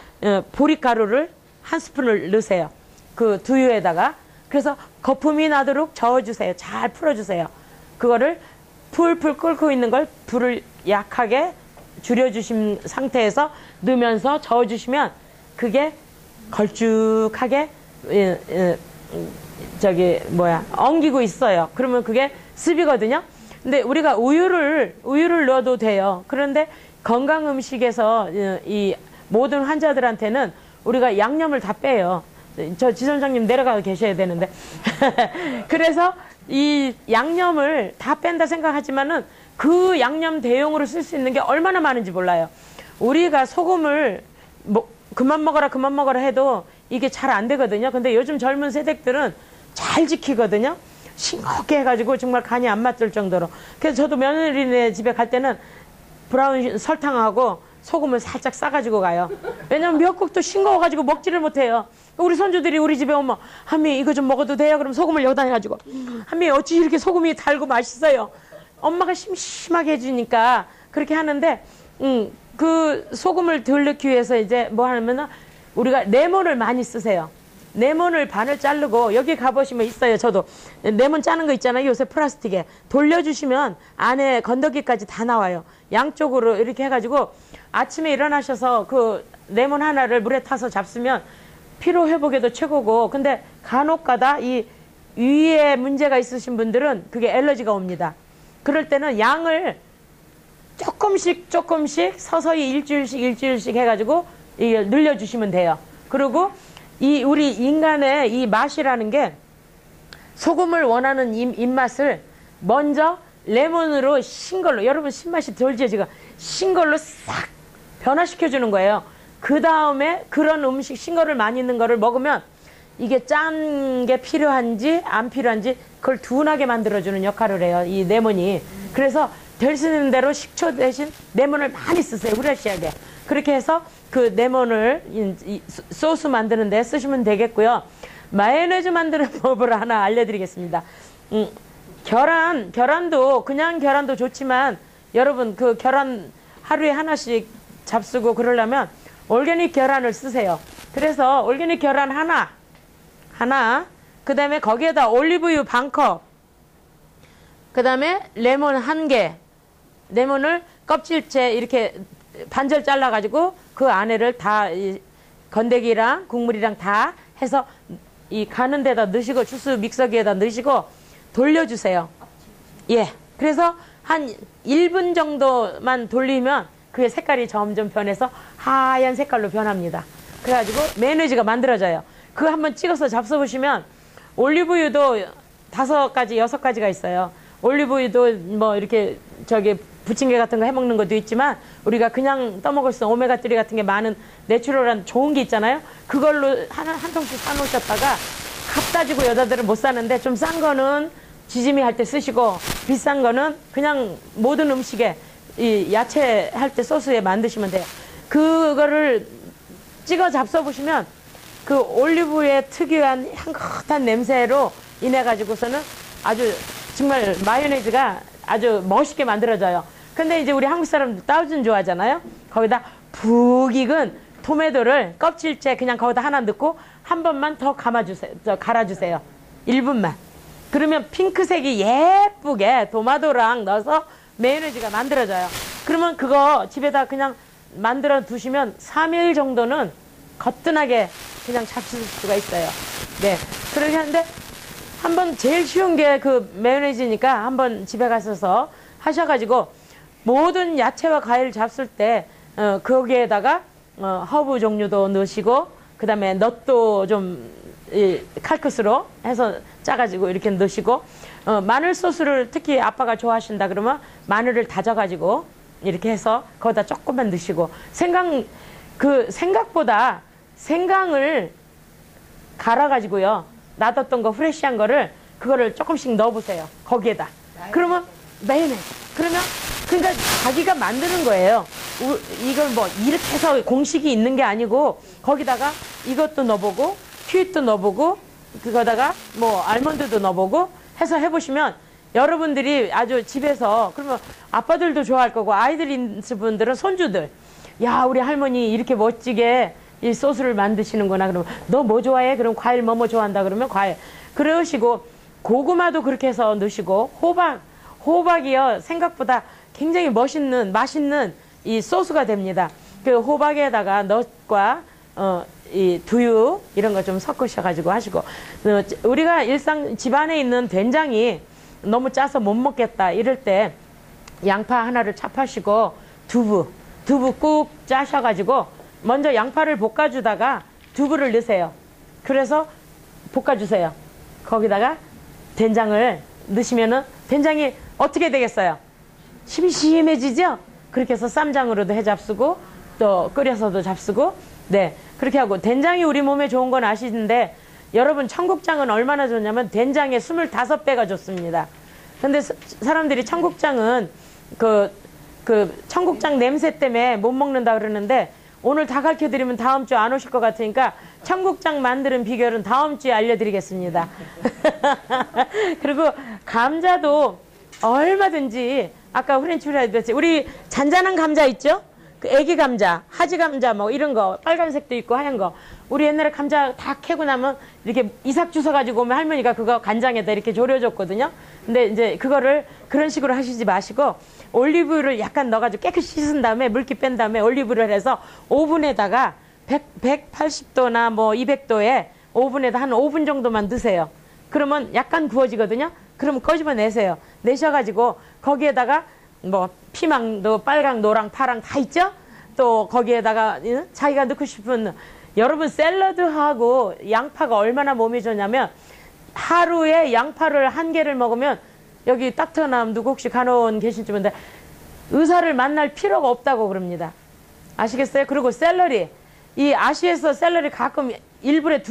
보리가루를 한 스푼을 넣으세요. 그 두유에다가. 그래서 거품이 나도록 저어주세요. 잘 풀어주세요. 그거를 풀풀 끓고 있는 걸 불을 약하게 줄여주신 상태에서 넣으면서 저어주시면 그게 걸쭉하게 엉기고 있어요. 그러면 그게 습이거든요. 근데 우리가 우유를 넣어도 돼요. 그런데 건강 음식에서 이 모든 환자들한테는 우리가 양념을 다 빼요. 저 지선장님 내려가 계셔야 되는데. 그래서 이 양념을 다 뺀다 생각하지만은 그 양념 대용으로 쓸 수 있는 게 얼마나 많은지 몰라요. 우리가 소금을 그만 먹어라 해도 이게 잘 안 되거든요. 근데 요즘 젊은 세대들은 잘 지키거든요. 싱겁게 해가지고 정말 간이 안 맞을 정도로. 그래서 저도 며느리네 집에 갈 때는 브라운 설탕하고 소금을 살짝 싸가지고 가요. 왜냐면 미역국도 싱거워가지고 먹지를 못해요. 우리 손주들이 우리 집에 오면 한미 이거 좀 먹어도 돼요? 그럼 소금을 여기다 해가지고 한미 어찌 이렇게 소금이 달고 맛있어요? 엄마가 심심하게 해주니까 그렇게 하는데 그 소금을 덜 넣기 위해서 이제 뭐 하냐면은 우리가 레몬을 많이 쓰세요. 레몬을 반을 자르고 여기 가보시면 있어요. 저도 레몬 짜는 거 있잖아요. 요새 플라스틱에 돌려주시면 안에 건더기까지 다 나와요. 양쪽으로 이렇게 해가지고 아침에 일어나셔서 그 레몬 하나를 물에 타서 잡수면 피로 회복에도 최고고. 근데 간혹가다 이 위에 문제가 있으신 분들은 그게 알러지가 옵니다. 그럴 때는 양을 조금씩 서서히 일주일씩 해가지고 이게 늘려주시면 돼요. 그리고 이 우리 인간의 이 맛이라는 게 소금을 원하는 입맛을 먼저 레몬으로 신걸로, 여러분 신맛이 덜죠 지금, 신걸로 싹 변화시켜주는 거예요. 그 다음에 그런 음식 신거를 많이 있는 거를 먹으면 이게 짠 게 필요한지 안 필요한지 그걸 둔하게 만들어주는 역할을 해요, 이 레몬이. 그래서 될 수 있는 대로 식초 대신 레몬을 많이 쓰세요. 후레쉬하게. 그렇게 해서 그 레몬을 소스 만드는 데 쓰시면 되겠고요. 마요네즈 만드는 법을 하나 알려드리겠습니다. 계란도 그냥 계란도 좋지만 여러분 그 계란 하루에 하나씩 잡수고 그러려면 올게닉 계란을 쓰세요. 그래서 올게닉 계란 하나 그 다음에 거기에다 올리브유 반컵, 그 다음에 레몬 1개, 레몬을 껍질째 이렇게 반절 잘라가지고 그 안에를 다 건더기랑 국물이랑 다 해서 이 가는 데다 넣으시고 주스 믹서기에다 넣으시고 돌려주세요. 예. 그래서 한 1분 정도만 돌리면 그게 색깔이 점점 변해서 하얀 색깔로 변합니다. 그래가지고 마요네즈가 만들어져요. 그거 한번 찍어서 잡숴보시면 올리브유도 5가지, 6가지가 있어요. 올리브유도 뭐 이렇게 부침개 같은 거 해먹는 것도 있지만 우리가 그냥 떠먹을 수 있는 오메가3 같은 게 많은 내추럴한 좋은 게 있잖아요. 그걸로 한 통씩 사놓으셨다가 값 따지고 여자들은 못 사는데 좀 싼 거는 지짐이 할 때 쓰시고 비싼 거는 그냥 모든 음식에 이 야채 할 때 소스에 만드시면 돼요. 그거를 찍어 잡숴보시면 그 올리브유의 특유한 향긋한 냄새로 인해 가지고서는 아주 정말 마요네즈가 아주 멋있게 만들어져요. 근데 이제 우리 한국 사람들 다우즌 좋아하잖아요. 거기다 푹 익은 토마토를 껍질째 그냥 거기다 하나 넣고 한 번만 더 갈아주세요. 1분만. 그러면 핑크색이 예쁘게 토마토랑 넣어서 마요네즈가 만들어져요. 그러면 그거 집에다 그냥 만들어 두시면 3일 정도는 거뜬하게 그냥 잡수실 수가 있어요. 네. 그렇게 하는데 한번 제일 쉬운 게 그 마요네즈니까 한번 집에 가셔서 하셔가지고 모든 야채와 과일을 잡술 때 거기에다가 허브 종류도 넣으시고 그 다음에 넛도 좀 칼끝으로 해서 짜가지고 이렇게 넣으시고 마늘 소스를 특히 아빠가 좋아하신다 그러면 마늘을 다져가지고 이렇게 해서 거기다 조금만 넣으시고 생각보다 생강을 갈아가지고요 놔뒀던 거 프레시한 거를 그거를 조금씩 넣어보세요 거기에다. 그러면 네네. 그러면 그러니까 자기가 만드는 거예요. 이걸 뭐 이렇게 해서 공식이 있는 게 아니고 거기다가 이것도 넣어보고 퀴읓도 넣어보고 그거다가 뭐 알몬드도 넣어보고 해서 해보시면 여러분들이 아주 집에서 그러면 아빠들도 좋아할 거고 아이들 있는 분들은 손주들 야 우리 할머니 이렇게 멋지게 이 소스를 만드시는구나. 그러면 너 뭐 좋아해? 그럼 과일 뭐 좋아한다 그러면 과일 그러시고 고구마도 그렇게 해서 넣으시고 호박이요 생각보다 굉장히 맛있는 이 소스가 됩니다. 그 호박에다가 넛과 이 두유 이런 거 좀 섞으셔가지고 하시고 우리가 일상 집안에 있는 된장이 너무 짜서 못 먹겠다 이럴 때 양파 하나를 찹하시고 두부 꾹 짜셔가지고 먼저 양파를 볶아주다가 두부를 넣으세요. 그래서 볶아주세요. 거기다가 된장을 넣으시면은 된장이 어떻게 되겠어요? 심심해지죠? 그렇게 해서 쌈장으로도 해 잡수고 또 끓여서도 잡수고 네 그렇게 하고 된장이 우리 몸에 좋은 건 아시는데 여러분 청국장은 얼마나 좋냐면 된장의 25배가 좋습니다. 근데 사람들이 청국장은 그 청국장 냄새 때문에 못 먹는다 그러는데 오늘 다 가르쳐드리면 다음 주 안 오실 것 같으니까 청국장 만드는 비결은 다음 주에 알려드리겠습니다. 그리고 감자도 얼마든지 아까 프렌치 프라이드 했지 우리 잔잔한 감자 있죠? 그 애기 감자, 하지 감자 뭐 이런 거 빨간색도 있고 하얀 거 우리 옛날에 감자 다 캐고 나면 이렇게 이삭 주워 가지고 오면 할머니가 그거 간장에다 이렇게 졸여줬거든요. 근데 이제 그거를 그런 식으로 하시지 마시고 올리브유를 약간 넣어가지고 깨끗이 씻은 다음에 물기 뺀 다음에 올리브유를 해서 오븐에다가 180도나 뭐 200도에 오븐에다 한 5분 정도만 넣으세요. 그러면 약간 구워지거든요. 그러면 꺼집어 내세요. 내셔가지고 거기에다가 뭐 피망도 빨강, 노랑, 파랑 다 있죠? 또 거기에다가 자기가 넣고 싶은 여러분 샐러드하고 양파가 얼마나 몸에 좋냐면 하루에 양파를 1개를 먹으면 여기 따뜻한 누구 혹시 간호원 계신지 모르는데 의사를 만날 필요가 없다고 그럽니다. 아시겠어요? 그리고 샐러리 이 아시에서 샐러리 가끔 1불에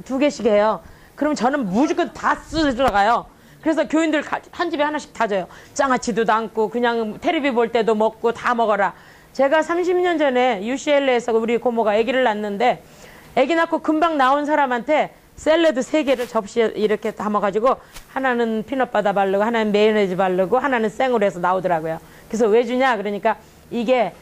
두 개씩 해요. 그럼 저는 무조건 다 쓸어가요. 그래서 교인들 한 집에 하나씩 다 줘요. 장아찌도 담고 그냥 텔레비 볼 때도 먹고 다 먹어라. 제가 30년 전에 UCLA에서 우리 고모가 아기를 낳았는데 아기 낳고 금방 나온 사람한테 샐러드 3개를 접시에 이렇게 담아가지고 하나는 피넛바다 바르고 하나는 메요네즈 바르고 하나는 생으로 해서 나오더라고요. 그래서 왜 주냐 그러니까 이게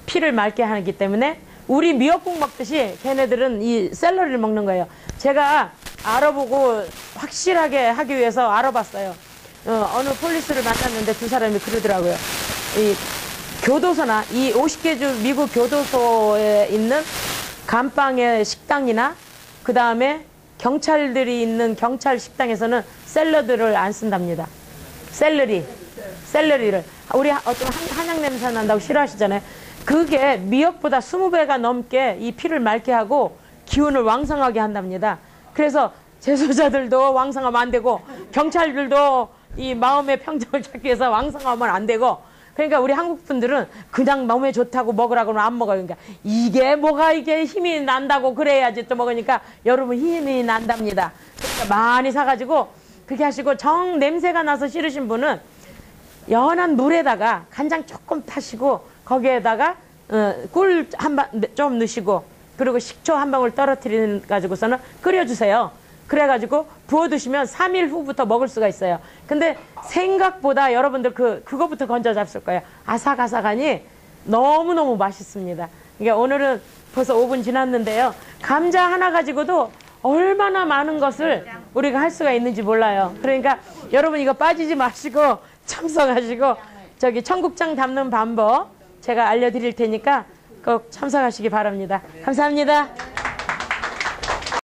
피를 맑게 하기 때문에 우리 미역국 먹듯이 걔네들은 이 샐러리를 먹는 거예요. 제가 알아보고 확실하게 하기 위해서 알아봤어요. 어느 폴리스를 만났는데 두 사람이 그러더라고요. 이 교도소나 이 50개 주 미국 교도소에 있는 감방의 식당이나 그 다음에 경찰들이 있는 경찰 식당에서는 샐러드를 안 쓴답니다. 샐러리를 우리 어떤 한약 냄새 난다고 싫어하시잖아요. 그게 미역보다 20배가 넘게 이 피를 맑게 하고 기운을 왕성하게 한답니다. 그래서 재소자들도 왕성하면 안 되고 경찰들도 이 마음의 평정을 찾기 위해서 왕성하면 안 되고 그러니까 우리 한국 분들은 그냥 몸에 좋다고 먹으라고 하면 안 먹어요. 그러니까 이게 뭐가 이게 힘이 난다고 그래야지 또 먹으니까 여러분 힘이 난답니다. 그러니까 많이 사가지고 그렇게 하시고 정 냄새가 나서 싫으신 분은 연한 물에다가 간장 조금 타시고 거기에다가 꿀 좀 넣으시고 그리고 식초 한 방울 떨어뜨려 가지고서는 끓여주세요. 그래가지고 부어 드시면 3일 후부터 먹을 수가 있어요. 근데 생각보다 여러분들 그거부터 건져 잡술 거예요. 아삭아삭하니 너무너무 맛있습니다. 그러니까 오늘은 벌써 5분 지났는데요. 감자 하나 가지고도 얼마나 많은 것을 우리가 할 수가 있는지 몰라요. 그러니까 여러분 이거 빠지지 마시고 참석하시고 저기 청국장 담는 방법 제가 알려드릴 테니까 꼭 참석하시기 바랍니다. 감사합니다.